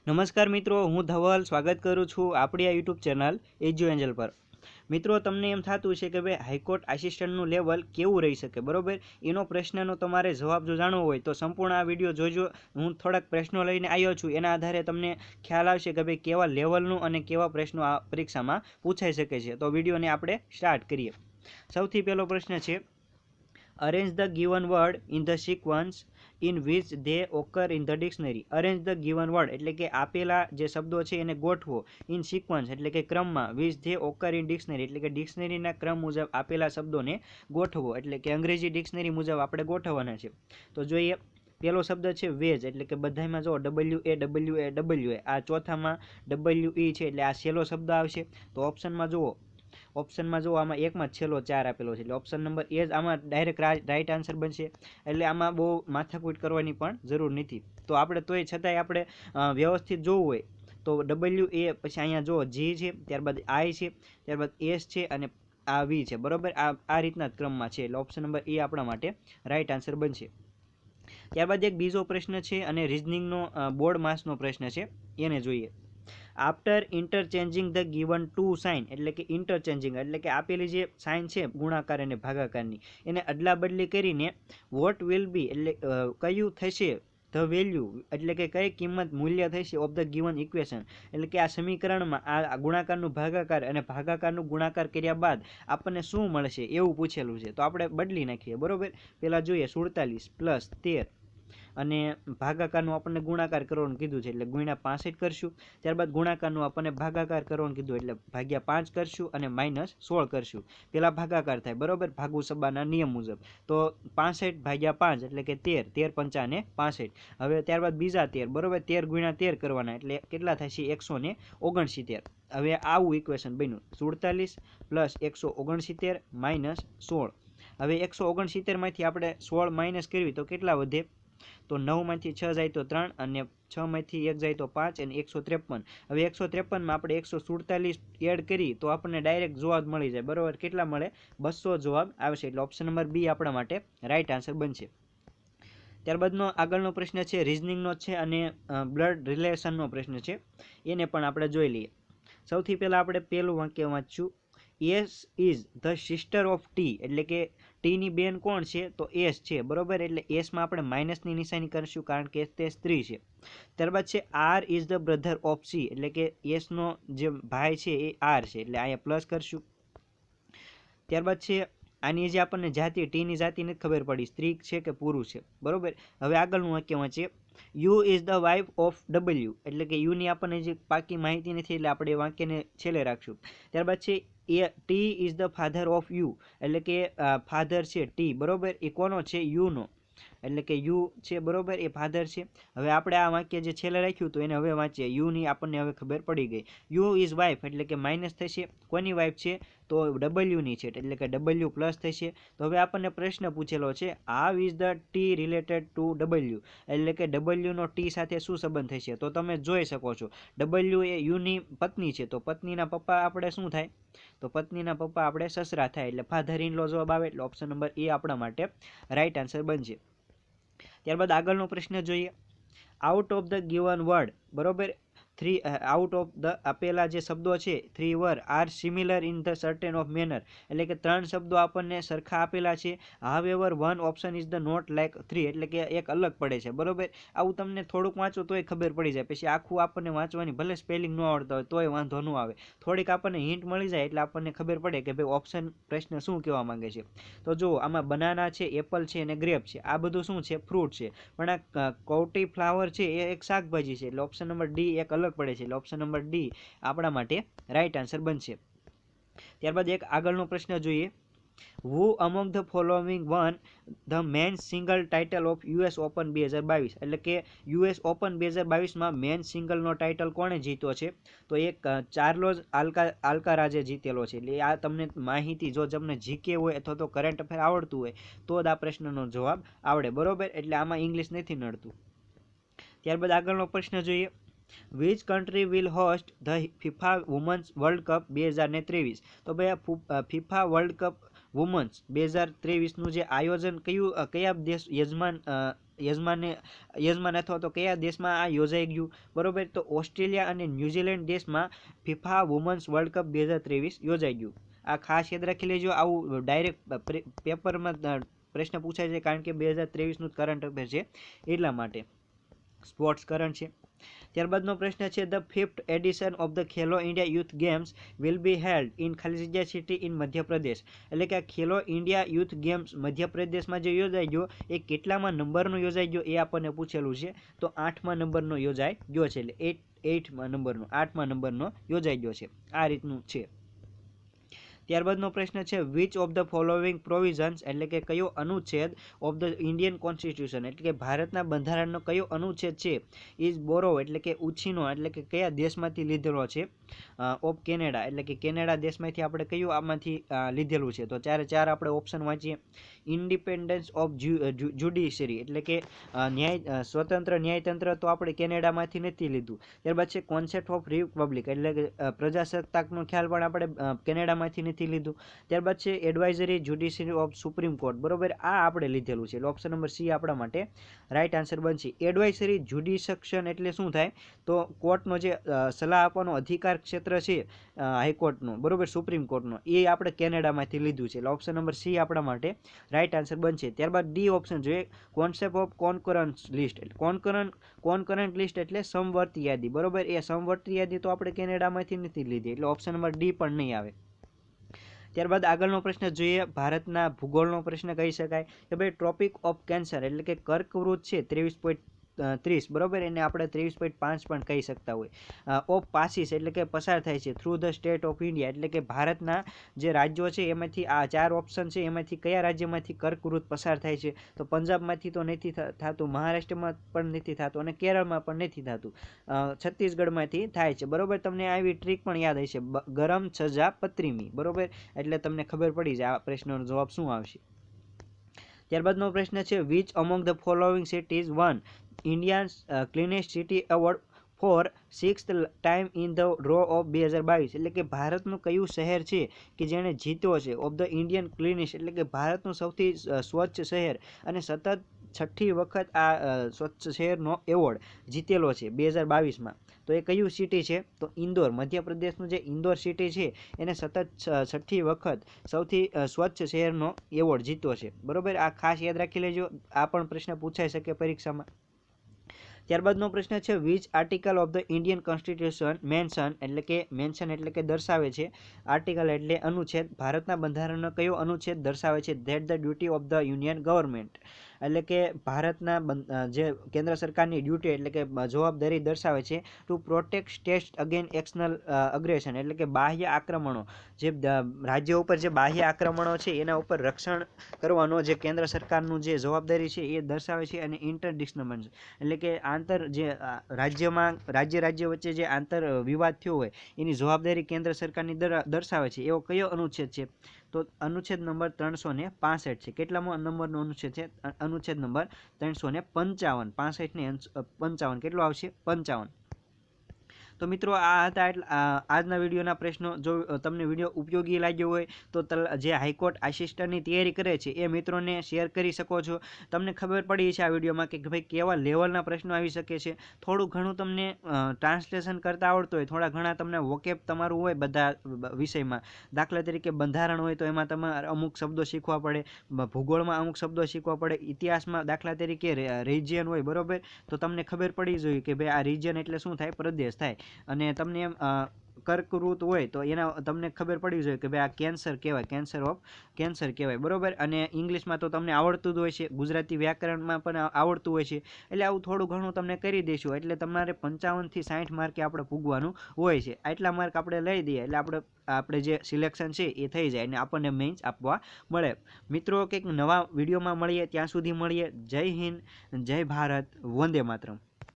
નમસ્કાર મિત્રો, હું ધવલ સ્વાગત કરું છું આપણી આ યુટ્યુબ ચેનલ એજ્યુ એન્જલ પર। મિત્રો, તમને એમ થતું છે કે ભાઈ હાઈકોર્ટ આસિસ્ટન્ટનું લેવલ કેવું રહી શકે, બરોબર? એનો પ્રશ્નનો તમારે જવાબ જો જાણવો હોય તો સંપૂર્ણ આ વિડીયો જોજો। હું થોડાક પ્રશ્નો લઈને આવ્યો છું, એના આધારે તમને ખ્યાલ આવશે કે ભાઈ કેવા લેવલનું અને કેવા પ્રશ્નો આ પરીક્ષામાં પૂછાઈ શકે છે। તો વિડીયોને આપણે સ્ટાર્ટ કરીએ। સૌથી પહેલો પ્રશ્ન છે, arrange the given word in the sequence in which they occur in the dictionary. Arrange the given word એટલે કે આપેલા જે શબ્દો છે એને ગોઠવો, ઇન સિક્વન્સ એટલે કે ક્રમમાં, which they occur in dictionary એટલે કે ડિક્શનરીના ક્રમ મુજબ આપેલા શબ્દોને ગોઠવો, એટલે કે અંગ્રેજી ડિક્શનરી મુજબ આપણે ગોઠવવાના છે। તો જોઈએ, પહેલો શબ્દ છે વેજ એટલે કે બધામાં જો WA આ ચોથામાં WE છે એટલે આ છેલ્લો શબ્દ આવશે। તો ઓપ્શનમાં જુઓ આમાં એકમાં છેલ્લો 4 આપેલો છે એટલે ઓપ્શન નંબર એ જ આમાં ડાયરેક્ટ રાઈટ આન્સર બનશે। એટલે આમાં બહુ માથાકૂટ કરવાની પણ જરૂર નથી। તો આપણે તોય છતાંય આપણે વ્યવસ્થિત જોવું હોય તો WA પછી અહીંયા જો G છે, ત્યારબાદ I છે, ત્યારબાદ S છે અને આ V છે, બરોબર? આ રીતના જ ક્રમમાં છે એટલે ઓપ્શન નંબર એ આપણા માટે રાઈટ આન્સર બનશે। ત્યારબાદ એક બીજો પ્રશ્ન છે અને રિઝનિંગનો બોર્ડ માસનો પ્રશ્ન છે, એને જોઈએ। After interchanging the given two sign એટલે કે ઇન્ટરચેન્જિંગ એટલે કે આપેલી જે સાઇન છે ગુણાકાર અને ભાગાકારની એને અદલા બદલી કરીને વોટ વિલ બી એટલે કયું થશે ધ વેલ્યુ એટલે કે કઈ કિંમત મૂલ્ય થશે ઓફ ધ ગિવન ઇક્વેશન એટલે કે આ સમીકરણમાં આ ગુણાકારનું ભાગાકાર અને ભાગાકારનું ગુણાકાર કર્યા બાદ આપણને શું મળશે એવું પૂછેલું છે। તો આપણે બદલી નાખીએ, બરોબર? પહેલાં જોઈએ 47 + 13 અને ભાગાકારનું આપણને ગુણાકાર કરવાનું કીધું છે એટલે ગુણ્યા 65 કરશું। ત્યારબાદ ગુણાકારનું આપણને ભાગાકાર કરવાનું કીધું એટલે ભાગ્યા 5 કરશું અને -16 કરશું। પેલા ભાગાકાર થાય, બરોબર? ભાગુ સબાના નિયમ મુજબ। તો 65 ભાગ્યા 5 એટલે કે 13, 13 પંચા 65। હવે ત્યારબાદ બીજા 13, બરોબર? 13 ગુણ્યા 13 કરવાના એટલે કેટલા થશે 169। હવે આવું ઇક્વેશન બન્યું 47 + 169 - 16। હવે 169 માંથી આપણે 16 માઇનસ કરવી તો કેટલા વધે? તો 9 માંથી 6 જાય તો 3 અને 6 માંથી 1 જાય તો 5 અને 153। હવે 153 માં આપણે 147 એડ કરી તો આપણને ડાયરેક્ટ જવાબ મળી જાય, બરોબર? કેટલા મળે? 200 જવાબ આવશે એટલે ઓપ્શન નંબર બી આપણા માટે રાઈટ આન્સર બનશે। ત્યારબાદનો આગળનો પ્રશ્ન છે રિઝનિંગનો છે અને બ્લડ રિલેશનનો પ્રશ્ન છે, એને પણ આપણે જોઈ લઈએ। સૌથી પહેલાં આપણે પહેલું વાક્ય વાંચશું, S is the sister of T એટલે કે ટીની બેન કોણ છે? તો એસ છે, બરોબર? એટલે એસમાં આપણે માઇનસની નિશાની કરીશું કારણ કે તે સ્ત્રી છે। ત્યારબાદ છે R is the brother of C એટલે કે એસનો જે ભાઈ છે એ આર છે એટલે અહીંયા પ્લસ કરશું। ત્યારબાદ છે આની જે આપણને જાતિ ટીની જાતિ નથી ખબર પડી, સ્ત્રી છે કે પુરુષ છે, બરોબર? હવે આગળનું વાક્ય વાંચીએ, you is the wife of W એટલે કે યુની આપણને જે પાકી માહિતી નથી એટલે આપણે એ વાક્યને છેલ્લે રાખશું। ત્યારબાદ છે T is the father of you એટલે કે ફાધર છે ટી, બરોબર? એ કોનો છે? યુનો એટલે કે યુ છે, બરોબર? એ ફાધર છે। હવે આપણે આ વાક્ય જે છેલ્લે રાખ્યું તો એને હવે વાંચીએ, યુની આપણને હવે ખબર પડી ગઈ। યુ ઇઝ વાઇફ એટલે કે માઇનસ થશે, કોની વાઇફ છે? તો ડબલ્યુની છે એટલે કે ડબલ્યુ પ્લસ થશે। તો હવે આપણને પ્રશ્ન પૂછેલો છે how is the T related to W એટલે કે ડબલ્યુનો ટી સાથે શું સંબંધ થશે? તો તમે જોઈ શકો છો ડબલ્યુ એ યુની પત્ની છે તો પત્નીના પપ્પા આપણે શું થાય? તો પત્નીના પપ્પા આપણે સસરા થાય એટલે ફાધર ઇન લો જવાબ આવે એટલે ઓપ્શન નંબર એ આપણા માટે રાઈટ આન્સર બનશે। ત્યારબાદ આગળનો પ્રશ્ન જોઈએ, out of the given word, બરોબર? આઉટ ઓફ ધ આપેલા જે શબ્દો છે 3 were are similar in the certain of manner એટલે કે 3 શબ્દો આપણને સરખા આપેલા છે, however one option is the not like 3 એટલે કે એક અલગ પડે છે, બરોબર? આવું તમને થોડુંક વાંચો તોય ખબર પડી જાય, પછી આખું આપણને વાંચવાની ભલે સ્પેલિંગ ન આવડતા હોય તોય વાંધો ન આવે, થોડીક આપણને હિન્ટ મળી જાય એટલે આપણને ખબર પડે કે ભાઈ ઓપ્શન પ્રશ્ન શું કહેવા માંગે છે। તો જુઓ આમાં બનાના છે, એપલ છે અને ગ્રેપ છે, આ બધું શું છે? ફ્રૂટ છે, પણ આ કોટી ફ્લાવર છે એ એક શાકભાજી છે એટલે ઓપ્શન નંબર ડી એક અલગ પડે છે એટલે ઓપ્શન નંબર ડી આપણા માટે રાઈટ આન્સર બનશે। ત્યારબાદ એક આગળનો પ્રશ્ન જોઈએ, who among the following won the men's single title of US Open 2022 એટલે કે US Open 2022માં મેન સિંગલનો ટાઇટલ કોણે જીત્યો છે? તો એક ચાર્લોસ આલ્કારાઝે જીતેલો છે એટલે આ તમને માહિતી જો તમને જીકે હોય અથવા તો કરંટ અફેર આવડતું હોય તો જ આ પ્રશ્નનો જવાબ આવડે, બરોબર? એટલે આમાં ઇંગ્લિશ નથી નડતું। ત્યારબાદ આગળનો પ્રશ્ન જોઈએ, which country will host the FIFA women's world cup 2023 તો ભાઈ આ ફિફા વર્લ્ડ કપ વુમન્સ 2023નું જે આયોજન કયા દેશ યજમાન યજમાન અથવા તો કયા દેશમાં આ યોજાઈ ગયું, બરોબર? તો ઓસ્ટ્રેલિયા અને ન્યૂઝીલેન્ડ દેશમાં ફિફા વુમન્સ વર્લ્ડ કપ 2023 યોજાઈ ગયું. આ ખાસ યાદ રાખી લેજો. આવું ડાયરેક્ટ પેપરમાં પ્રશ્ન પૂછાય છે, કારણ કે 2023નું કરંટ અફેર છે એટલા માટે. સ્પોર્ટ્સ કરંટ છે. ત્યારબાદનો પ્રશ્ન છે, the 5th addition of the Khelo India youth games will be held in ખાલી જગ્યા સિટી ઇન મધ્યપ્રદેશ. એટલે કે આ ખેલો ઇન્ડિયા યુથ ગેમ્સ મધ્યપ્રદેશમાં જે યોજાઈ ગયો એ કેટલામાં નંબરનો યોજાઈ ગયો એ આપણને પૂછેલું છે. તો 8મા નંબરનો યોજાઈ ગયો છે. એટલે 8મા નંબરનો યોજાઈ ગયો છે. આ રીતનું છે. ત્યારબાદનો પ્રશ્ન છે, which of the following provisions, એટલે કે કયો અનુચ્છેદ ઓફ ધ ઇન્ડિયન કોન્સ્ટિટ્યુશન, એટલે કે ભારતના બંધારણનો કયો અનુચ્છેદ છે, ઇઝ બોરો, એટલે કે ઉછીનો, એટલે કે કયા દેશમાંથી લીધેલો છે, ઓફ કેનેડા, એટલે કે કેનેડા દેશમાંથી આપણે કયું આમાંથી લીધેલું છે. તો 4 આપણે ઓપ્શન વાંચીએ. ઇન્ડિપેન્ડન્સ ઓફ જ્યુડિશરી, એટલે કે સ્વતંત્ર ન્યાયતંત્ર, તો આપણે કેનેડામાંથી નથી લીધું. ત્યારબાદ છે કોન્સેપ્ટ ઓફ રિપબ્લિક, એટલે કે પ્રજાસત્તાકનો ખ્યાલ પણ આપણે કેનેડામાંથી નથી લીધું. ત્યારબાદ છે advisory judiciary of supreme court, બરોબર? આ આપણે લીધેલું છે. એટલે ઓપ્શન નંબર સી આપણા માટે રાઈટ આન્સર બનશે. એડવાઇઝરી જ્યુડિશક્શન એટલે શું થાય? તો કોર્ટનો જે સલાહ આપવાનો અધિકાર ક્ષેત્ર છે હાઈકોર્ટનો, બરોબર, સુપ્રીમ કોર્ટનો, એ આપણે કેનેડામાંથી લીધું છે. એટલે ઓપ્શન નંબર સી આપણા માટે રાઈટ આન્સર બનશે. ત્યારબાદ ડી ઓપ્શન જોઈએ, concept of concurrent list. Concurrent list એટલે સમવર્તી યાદી, બરોબર? એ સમવર્તી યાદી તો આપણે કેનેડામાંથી નથી લીધી. એટલે ઓપ્શન નંબર ડી પણ નહીં આવે. ત્યારબાદ આગળનો પ્રશ્ન જોઈએ, ભારતના ભૂગોળનો પ્રશ્ન કહી શકાય કે ભાઈ ટ્રોપિક ઓફ કેન્સર, એટલે કે કર્કવૃત છે 23.30, બરોબર? એને આપણે 23.5 પણ કહી શકતા હોય. ઓફ પાસીસ, એટલે કે પસાર થાય છે through the state of India, એટલે કે ભારતના જે રાજ્યો છે એમાંથી આ 4 ઓપ્શન છે, એમાંથી કયા રાજ્યમાંથી કર્કવૃત પસાર થાય છે? તો પંજાબમાંથી તો નથી થતું, મહારાષ્ટ્રમાં પણ નથી થતું, અને કેરળમાં પણ નથી થતું, છત્તીસગઢમાંથી થાય છે, બરોબર? તમને આવી ટ્રીક પણ યાદ હશે, ગરમ સજા પત્રીમી, બરોબર? એટલે તમને ખબર પડી જાય આ પ્રશ્નનો જવાબ શું આવશે. ત્યારબાદનો પ્રશ્ન છે, which among the following cities won India's cleanest city award for 6th time in the row of 2022, એટલે કે ભારતનું કયું શહેર છે કે જેણે જીત્યો છે ઓફ ધ ઇન્ડિયન ક્લીનેસ્ટ, એટલે કે ભારતનું સૌથી સ્વચ્છ શહેર, અને સતત 6ઠ્ઠી વખત આ સ્વચ્છ શહેરનો એવોર્ડ જીતેલો છે 2022માં. તો એ કયું સિટી છે? તો ઇન્દોર, મધ્યપ્રદેશનું જે ઇન્દોર સિટી છે એને સતત 6ઠ્ઠી વખત સૌથી સ્વચ્છ શહેરનો એવોર્ડ જીત્યો છે, બરોબર? આ ખાસ યાદ રાખી લેજો. આ પણ પ્રશ્ન પૂછાઈ શકે પરીક્ષામાં. ત્યારબાદનો પ્રશ્ન છે, which article of the Indian constitution mention, એટલે કે મેન્શન એટલે કે દર્શાવે છે, આર્ટિકલ એટલે અનુચ્છેદ, ભારતના બંધારણનો કયો અનુચ્છેદ દર્શાવે છે that the duty of the union government, એટલે કે ભારતના જે કેન્દ્ર સરકારની ડ્યુટી એટલે કે જવાબદારી દર્શાવે છે to protect states again external અગ્રેશન, એટલે કે બાહ્ય આક્રમણો, જે રાજ્યો ઉપર જે બાહ્ય આક્રમણો છે એના ઉપર રક્ષણ કરવાનો જે કેન્દ્ર સરકારનું જે જવાબદારી છે એ દર્શાવે છે. અને ઇન્ટર ડિસ્ટર્બન્સ, એટલે કે આંતર જે રાજ્ય વચ્ચે જે આંતર વિવાદ થયો હોય એની જવાબદારી કેન્દ્ર સરકારની દર્શાવે છે. એવો કયો અનુચ્છેદ છે? તો અનુચ્છેદ નંબર 365 છે. કેટલામો નંબરનો અનુચ્છેદ છે? અનુચ્છેદ નંબર 355. 65 ને 55 કેટલો આવશે? 55. તો મિત્રો આ હતા આજના વિડીયોના પ્રશ્નો. જો તમને વિડીયો ઉપયોગી લાગ્યો હોય તો જે હાઈકોર્ટ આસિસ્ટન્ટની તૈયારી કરે છે એ મિત્રોને શેર કરી શકો છો. તમને ખબર પડી છે આ વિડીયોમાં કે ભાઈ કેવા લેવલના પ્રશ્નો આવી શકે છે. થોડું ઘણું તમને ટ્રાન્સલેશન કરતા આવડતું હોય, થોડા ઘણા તમને વોકેબ તમારું હોય બધા વિષયમાં, દાખલા તરીકે બંધારણ હોય તો એમાં તમારે અમુક શબ્દો શીખવા પડે, ભૂગોળમાં અમુક શબ્દો શીખવા પડે, ઇતિહાસમાં દાખલા તરીકે રિજિયન હોય, બરોબર? તો તમને ખબર પડી જોઈએ કે ભાઈ આ રિજિયન એટલે શું થાય? પ્રદેશ થાય. અને તમને એમ કર્કવૃત હોય તો એના તમને ખબર પડી જોઈએ કે ભાઈ આ કેન્સર કહેવાય, કેન્સર કહેવાય, બરોબર? અને ઇંગ્લિશમાં તો તમને આવડતું જ હોય છે, ગુજરાતી વ્યાકરણમાં પણ આવડતું હોય છે. એટલે આવું થોડું ઘણું તમને કરી દઈશું એટલે તમારે 55 થી 60 માર્કે આપણે પૂગવાનું હોય છે. આટલા માર્ક આપણે લઈ દઈએ એટલે આપણે જે સિલેક્શન છે એ થઈ જાય અને આપણને મેન્સ આપવા મળે. મિત્રો કંઈક નવા વિડીયોમાં મળીએ, ત્યાં સુધી મળીએ. જય હિન્દ, જય ભારત, વંદે માતરમ.